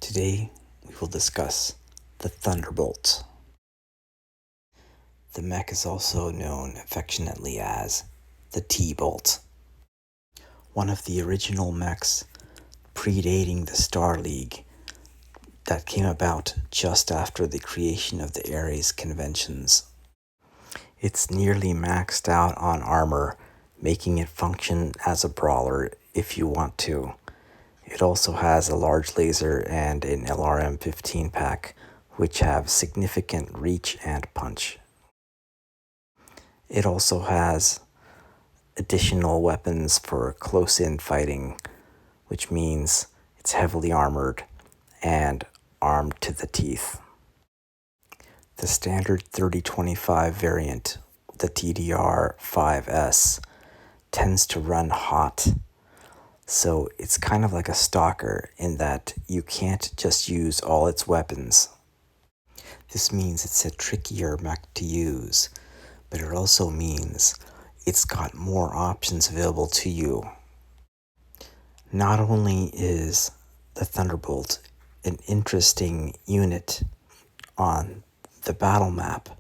Today, we will discuss the Thunderbolt. The mech is also known affectionately as the Tbolt. One of the original mechs predating the Star League that came about just after the creation of the Ares conventions. It's nearly maxed out on armor, making it function as a brawler if you want to. It also has a large laser and an LRM-15 pack, which have significant reach and punch. It also has additional weapons for close-in fighting, which means it's heavily armored and armed to the teeth. The standard 3025 variant, the TDR-5S, tends to run hot. So it's kind of like a stalker in that you can't just use all its weapons. This means it's a trickier mech to use, but it also means it's got more options available to you. Not only is the Thunderbolt an interesting unit on the battle map,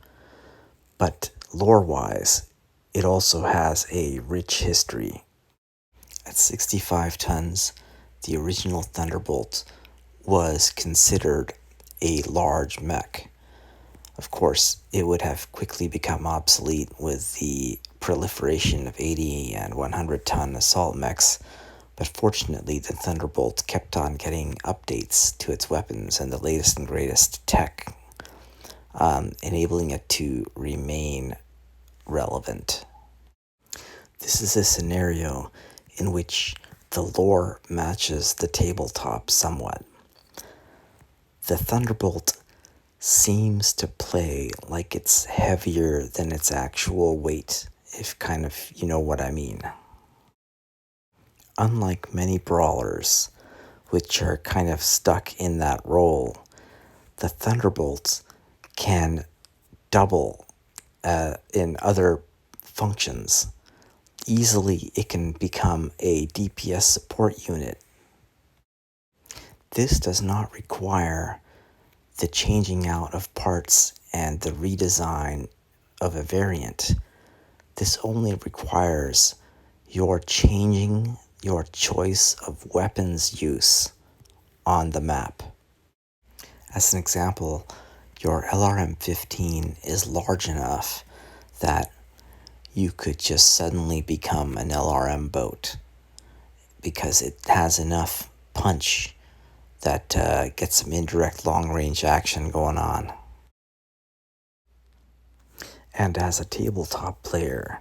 but lore-wise, it also has a rich history. At 65 tons, the original Thunderbolt was considered a large mech. Of course, it would have quickly become obsolete with the proliferation of 80 and 100-ton assault mechs, but fortunately the Thunderbolt kept on getting updates to its weapons and the latest and greatest tech, enabling it to remain relevant. This is a scenario in which the lore matches the tabletop somewhat. The Thunderbolt seems to play like it's heavier than its actual weight, if you know what I mean. Unlike many brawlers, which are kind of stuck in that role, the Thunderbolts can double in other functions. Easily, it can become a DPS support unit. This does not require the changing out of parts and the redesign of a variant. This only requires your changing your choice of weapons use on the map. As an example, your LRM-15 is large enough that you could just suddenly become an LRM boat because it has enough punch that gets some indirect long-range action going on. And as a tabletop player,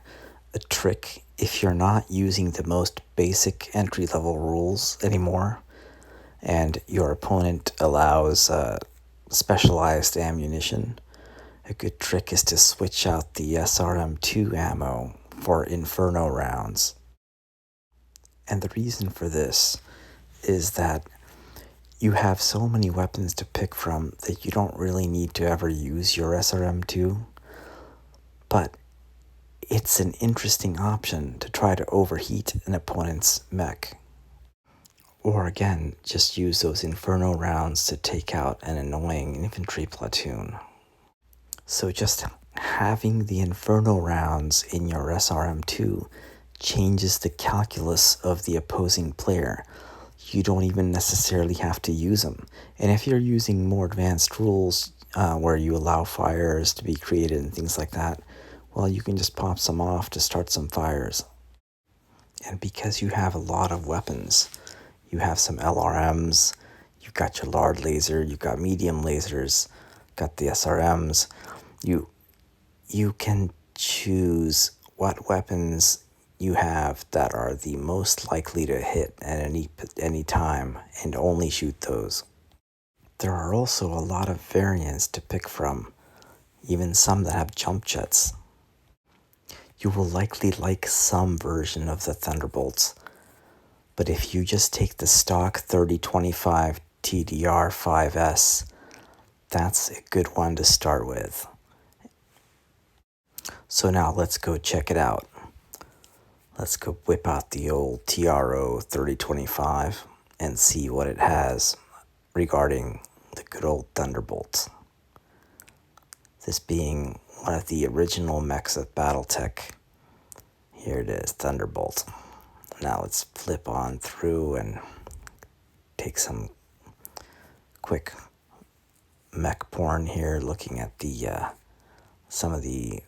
a trick, if you're not using the most basic entry-level rules anymore, and your opponent allows specialized ammunition, a good trick is to switch out the SRM-2 ammo for Inferno rounds. And the reason for this is that you have so many weapons to pick from that you don't really need to ever use your SRM-2, but it's an interesting option to try to overheat an opponent's mech. Or again, just use those Inferno rounds to take out an annoying infantry platoon. So just having the Inferno rounds in your SRM-2 changes the calculus of the opposing player. You don't even necessarily have to use them. And if you're using more advanced rules where you allow fires to be created and things like that, well, you can just pop some off to start some fires. And because you have a lot of weapons, you have some LRMs, you've got your large laser, you've got medium lasers, got the SRMs, you can choose what weapons you have that are the most likely to hit at any time and only shoot those. There are also a lot of variants to pick from, even some that have jump jets. You will likely like some version of the Thunderbolts, but if you just take the stock 3025 TDR-5S, that's a good one to start with. So now let's go check it out. Let's go whip out the old TRO 3025 and see what it has regarding the good old Thunderbolt. This being one of the original mechs of Battletech. Here it is, Thunderbolt. Now let's flip on through and take some quick mech porn here, looking at the some of the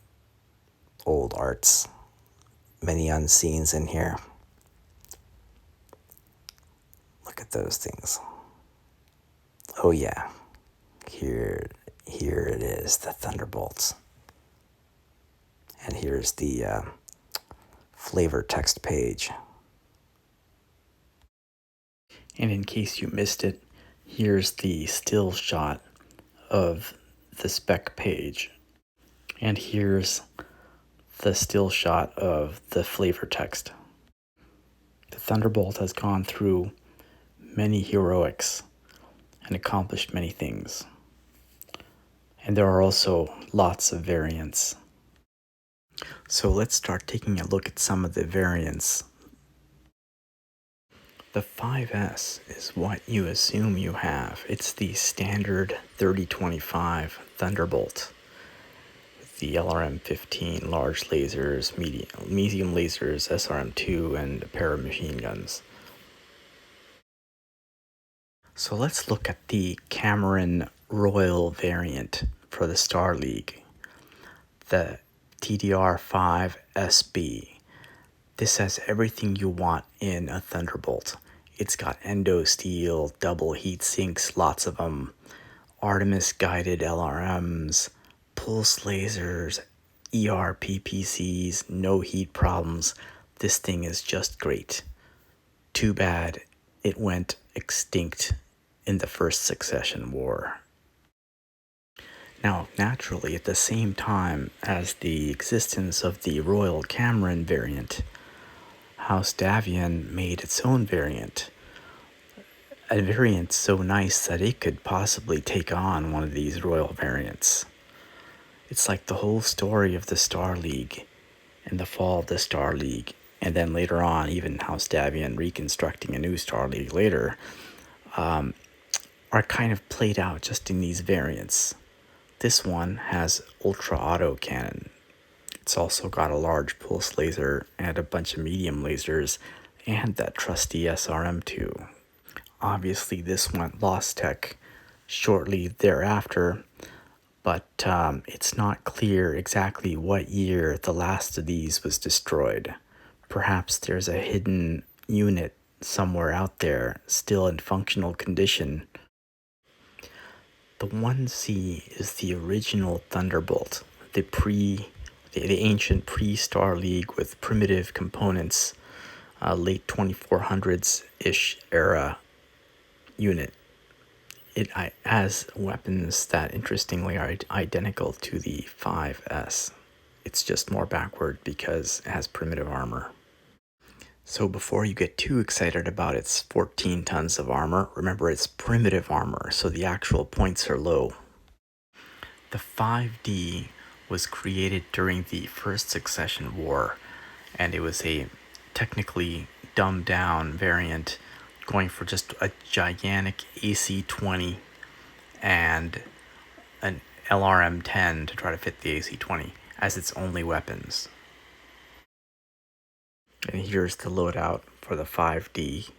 old arts. Many unseens in here. Look at those things. Oh yeah, here it is, the Thunderbolts. And here's the flavor text page. And in case you missed it, here's the still shot of the spec page. And here's the still shot of the flavor text. The Thunderbolt has gone through many heroics and accomplished many things. And there are also lots of variants. So let's start taking a look at some of the variants. The 5S is what you assume you have. It's the standard 3025 Thunderbolt with the LRM-15 large lasers, medium lasers, SRM-2, and a pair of machine guns. So let's look at the Cameron Royal variant for the Star League, the TDR-5SB. This has everything you want in a Thunderbolt. It's got endo steel, double heat sinks, lots of them, Artemis guided LRMs, pulse lasers, ERPPCs, no heat problems. This thing is just great. Too bad it went extinct in the First Succession War. Now, naturally, at the same time as the existence of the Royal Cameron variant, House Davion made its own variant. A variant so nice that it could possibly take on one of these Royal variants. It's like the whole story of the Star League and the fall of the Star League, and then later on, even House Davion reconstructing a new Star League later, are kind of played out just in these variants. This one has ultra auto cannon. It's also got a large pulse laser and a bunch of medium lasers and that trusty SRM-2. Obviously, this went lost tech shortly thereafter, but it's not clear exactly what year the last of these was destroyed. Perhaps there's a hidden unit somewhere out there still in functional condition. The 1C is the original Thunderbolt, the ancient pre-Star League with primitive components, late 2400s-ish era unit. It has weapons that interestingly are identical to the 5S. It's just more backward because it has primitive armor. So before you get too excited about its 14 tons of armor, remember it's primitive armor, so the actual points are low. The 5D was created during the First Succession War, and it was a technically dumbed down variant going for just a gigantic AC-20 and an LRM-10 to try to fit the AC-20 as its only weapons. And here's the loadout for the 5D.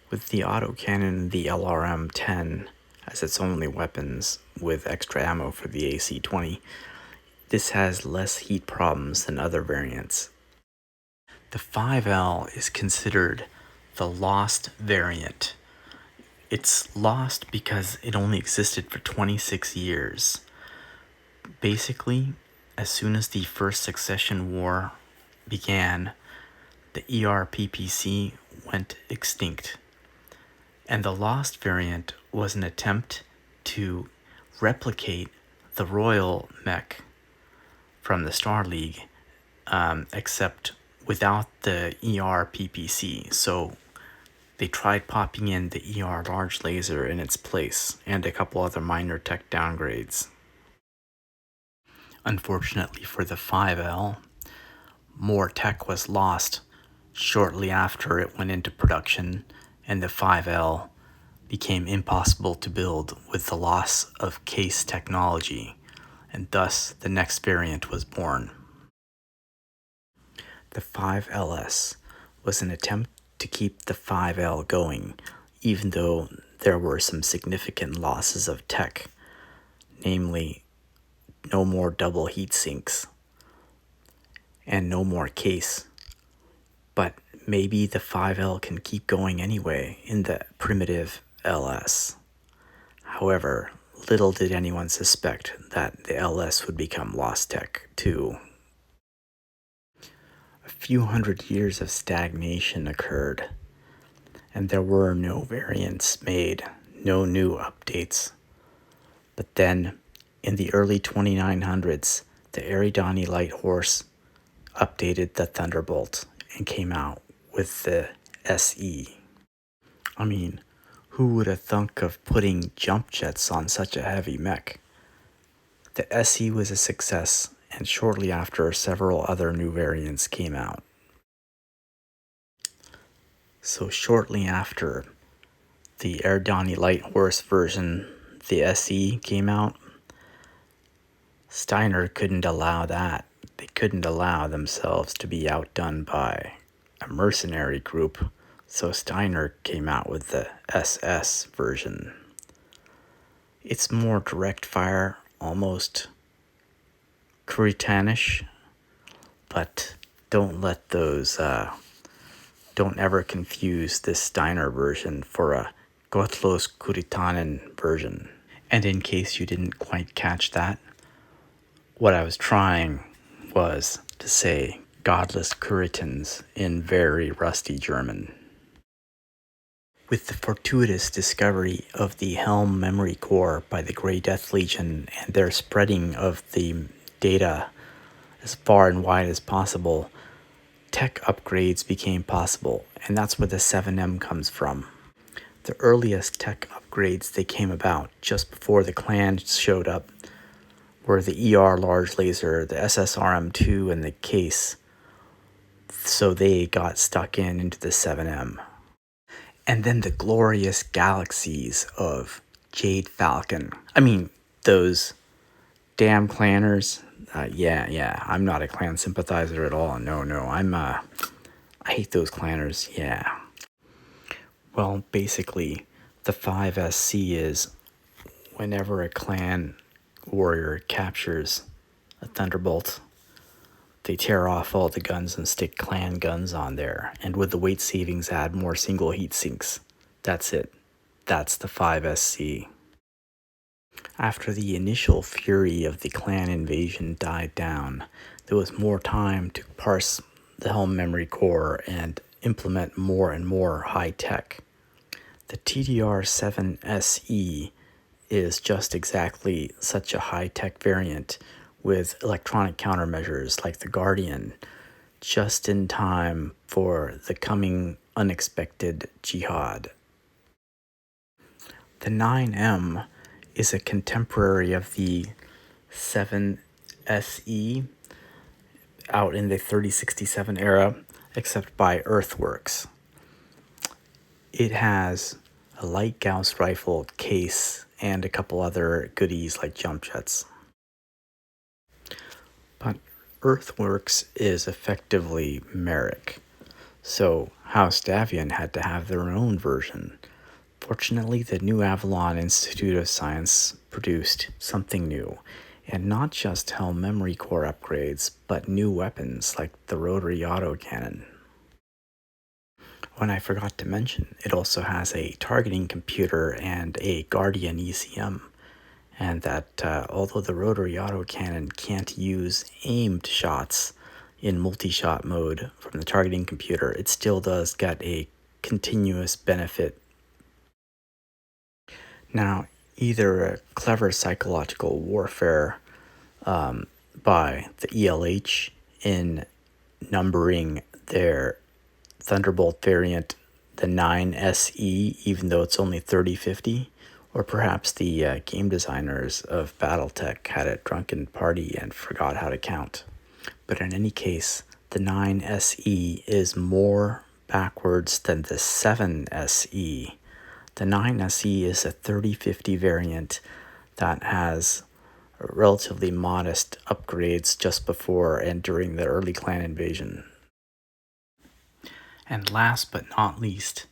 With the autocannon and the LRM-10 as its only weapons, with extra ammo for the AC-20, this has less heat problems than other variants. The 5L is considered the lost variant. It's lost because it only existed for 26 years. Basically, as soon as the First Succession War began, the ERPPC went extinct. And the lost variant was an attempt to replicate the Royal mech from the Star League, except without the ERPPC. So they tried popping in the ER large laser in its place and a couple other minor tech downgrades. Unfortunately for the 5L, more tech was lost shortly after it went into production, and the 5L became impossible to build with the loss of case technology, and thus the next variant was born. The 5LS was an attempt to keep the 5L going, even though there were some significant losses of tech, namely no more double heat sinks and no more case. But maybe the 5L can keep going anyway in the primitive LS. However, little did anyone suspect that the LS would become lost tech too. A few hundred years of stagnation occurred, and there were no variants made, no new updates. But then, in the early 2900s, the Eridani Light Horse updated the Thunderbolt and came out with the SE. I mean, who would have thunk of putting jump jets on such a heavy mech? The SE was a success, and shortly after, several other new variants came out. So shortly after the Eridani Light Horse version, the SE, came out, Steiner couldn't allow that. They couldn't allow themselves to be outdone by a mercenary group, so Steiner came out with the SS version. It's more direct fire, almost Kuritanish, but don't ever confuse this Steiner version for a Gottlos Kuritanen version. And in case you didn't quite catch that, what I was trying was to say godless Kuritans in very rusty German. With the fortuitous discovery of the Helm memory core by the Grey Death Legion and their spreading of the data as far and wide as possible, tech upgrades became possible, and that's where the 7M comes from. The earliest tech upgrades that came about just before the clan showed up were the ER large laser, the SSRM2, and the case, so they got stuck into the 7M. And then the glorious galaxies of Jade Falcon. I mean, those damn clanners. Yeah, I'm not a clan sympathizer at all. No, I hate those clanners, yeah. Well, basically, the 5SC is whenever a clan warrior captures a Thunderbolt, they tear off all the guns and stick clan guns on there, and with the weight savings add more single heat sinks. That's it. That's the 5SC. After the initial fury of the clan invasion died down, there was more time to parse the Helm memory core and implement more and more high tech. The TDR-7SE is just exactly such a high-tech variant with electronic countermeasures like the Guardian, just in time for the coming unexpected jihad. The 9M is a contemporary of the 7SE out in the 3067 era, except by Earthworks. It has a light Gauss rifle case and a couple other goodies like jump jets. But Earthworks is effectively Merrick, so House Davian had to have their own version. Fortunately, the New Avalon Institute of Science produced something new, and not just Helm memory core upgrades, but new weapons like the rotary autocannon. When I forgot to mention, it also has a targeting computer and a Guardian ECM, and that although the rotary autocannon can't use aimed shots in multi-shot mode from the targeting computer, it still does get a continuous benefit. Now, either a clever psychological warfare by the ELH in numbering their Thunderbolt variant the 9SE, even though it's only 3050, or perhaps the game designers of Battletech had a drunken party and forgot how to count. But in any case, the 9SE is more backwards than the 7SE, The 9SE is a 3050 variant that has relatively modest upgrades just before and during the early clan invasion. And last but not least,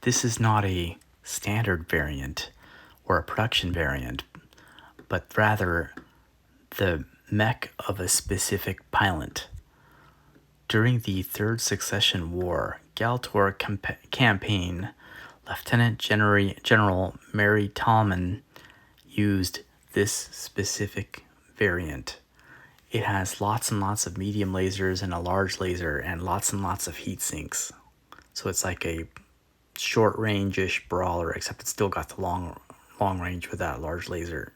this is not a standard variant or a production variant, but rather the mech of a specific pilot. During the Third Succession War, Galtor campaign, Lieutenant General Mary Tallman used this specific variant. It has lots and lots of medium lasers and a large laser and lots of heat sinks. So it's like a short range-ish brawler, except it's still got the long range with that large laser.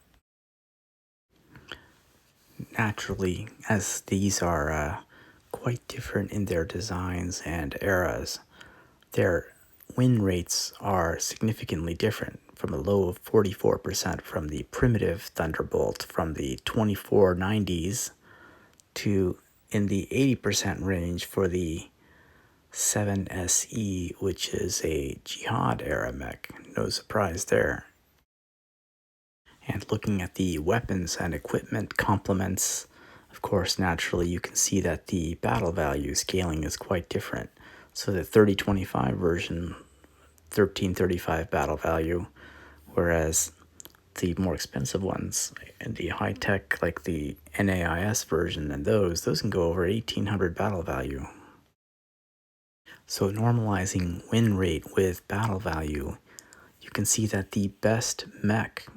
Naturally, as these are quite different in their designs and eras, their win rates are significantly different, from a low of 44% from the primitive Thunderbolt from the 2490s to in the 80% range for the 7SE, which is a Jihad era mech. No surprise there. And looking at the weapons and equipment complements, of course, naturally, you can see that the battle value scaling is quite different. So the 3025 version, 1335 battle value, whereas the more expensive ones and the high-tech, like the NAIS version and those can go over 1800 battle value. So normalizing win rate with battle value, you can see that the best mech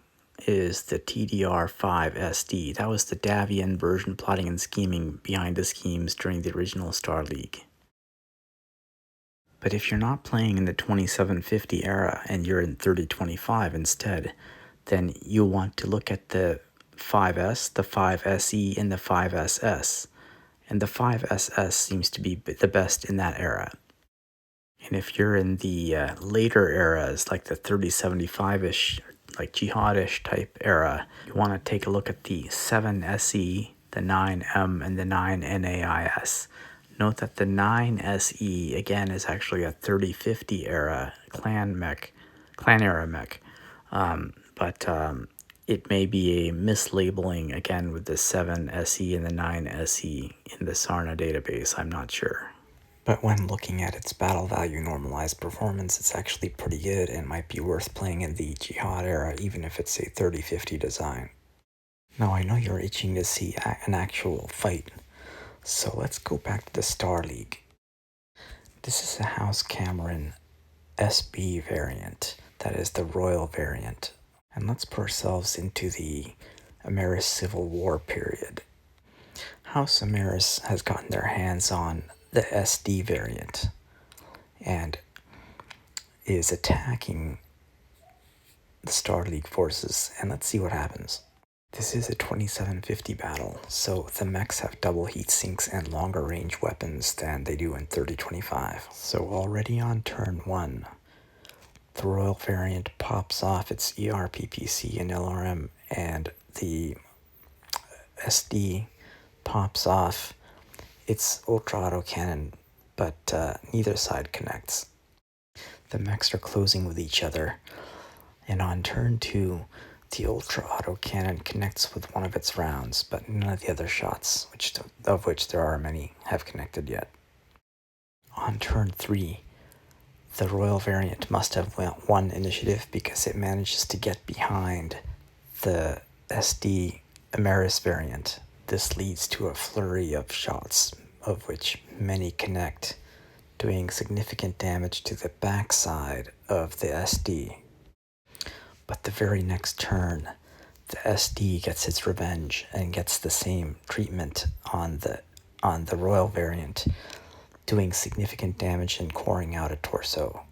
is the TDR-5SD. That was the Davian version plotting and scheming behind the schemes during the original Star League. But if you're not playing in the 2750 era and you're in 3025 instead, then you'll want to look at the 5S, the 5SE, and the 5SS. And the 5SS seems to be the best in that era. And if you're in the later eras, like the 3075-ish, like jihadish type era, you want to take a look at the 7SE, the 9M, and the 9NAIS. Note that the 9SE, again, is actually a 3050 era clan era mech. But it may be a mislabeling, again, with the 7SE and the 9SE in the Sarna database. I'm not sure. But when looking at its battle value normalized performance, it's actually pretty good and might be worth playing in the Jihad era, even if it's a 3050 design. Now, I know you're itching to see an actual fight, so let's go back to the Star League. This is a House Cameron SB variant, that is the Royal variant. And let's put ourselves into the Amaris Civil War period. House Amaris has gotten their hands on the SD variant and is attacking the Star League forces, and let's see what happens. This is a 2750 battle, so the mechs have double heat sinks and longer range weapons than they do in 3025. So already on turn 1, the Royal variant pops off its ERPPC and LRM, and the SD pops off its ultra autocannon, but neither side connects. The mechs are closing with each other, and on turn 2, the ultra autocannon connects with one of its rounds, but none of the other shots, of which there are many, have connected yet. On turn 3, the Royal variant must have won initiative because it manages to get behind the SD Amaris variant. This leads to a flurry of shots, of which many connect, doing significant damage to the backside of the SD. But the very next turn, the SD gets its revenge and gets the same treatment on the Royal variant, doing significant damage and coring out a torso.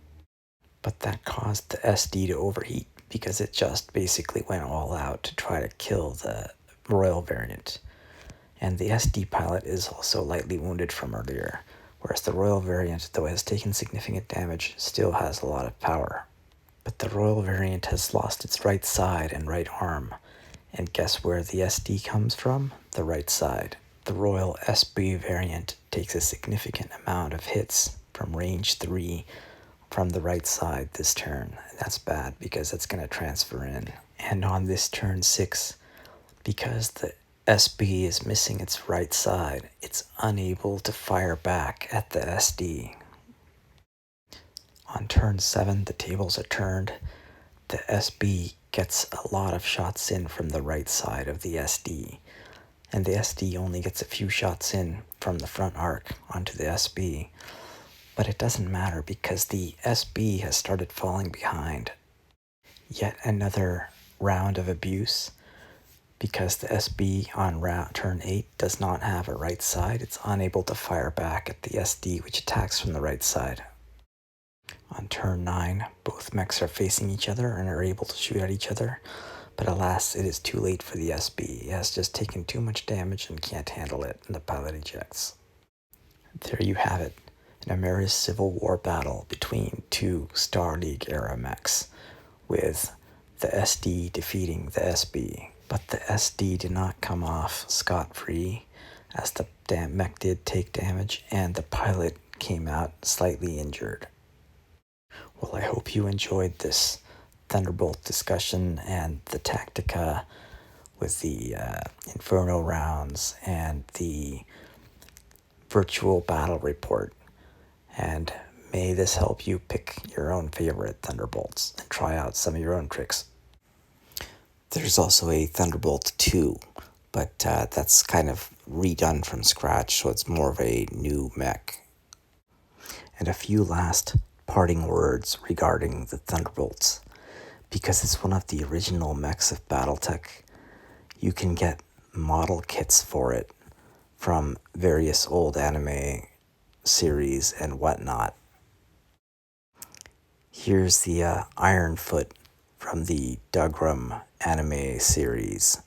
But that caused the SD to overheat because it just basically went all out to try to kill the Royal variant. And the SD pilot is also lightly wounded from earlier, whereas the Royal variant, though it has taken significant damage, still has a lot of power. But the Royal variant has lost its right side and right arm, and guess where the SD comes from? The right side. The Royal SB variant takes a significant amount of hits from range 3 from the right side this turn. That's bad because it's going to transfer in. And on this turn 6, because the SB is missing its right side, it's unable to fire back at the SD. On turn 7, the tables are turned. The SB gets a lot of shots in from the right side of the SD, and the SD only gets a few shots in from the front arc onto the SB. But it doesn't matter because the SB has started falling behind. Yet another round of abuse, because the SB on turn 8 does not have a right side. It's unable to fire back at the SD, which attacks from the right side. On turn 9, both mechs are facing each other and are able to shoot at each other, but alas, it is too late for the SB. It has just taken too much damage and can't handle it, and the pilot ejects. There you have it, an Amaris Civil War battle between two Star League era mechs, with the SD defeating the SB. But the SD did not come off scot-free, as the mech did take damage, and the pilot came out slightly injured. Well, I hope you enjoyed this Thunderbolt discussion and the Tactica with the Inferno rounds and the virtual battle report. And may this help you pick your own favorite Thunderbolts and try out some of your own tricks. There's also a Thunderbolt 2, but that's kind of redone from scratch, so it's more of a new mech. And a few last parting words regarding the Thunderbolts. Because it's one of the original mechs of Battletech, you can get model kits for it from various old anime series and whatnot. Here's the Iron Foot from the Dugram anime series.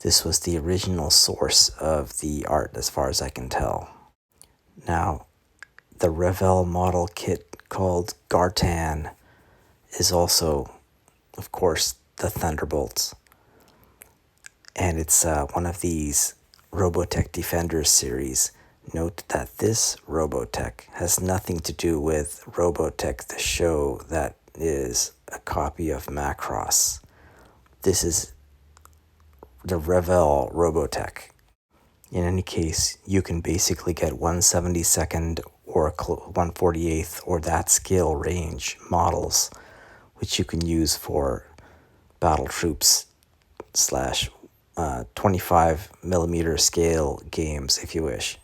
This was the original source of the art as far as I can tell. Now, the Revell model kit called Gartan is also, of course, the Thunderbolts. And it's one of these Robotech Defenders series. Note that this Robotech has nothing to do with Robotech, the show that is a copy of Macross. This is the Revell Robotech. In any case, you can basically get 1/72nd or 1/48th or that scale range models, which you can use for battle troops / 25mm scale games if you wish.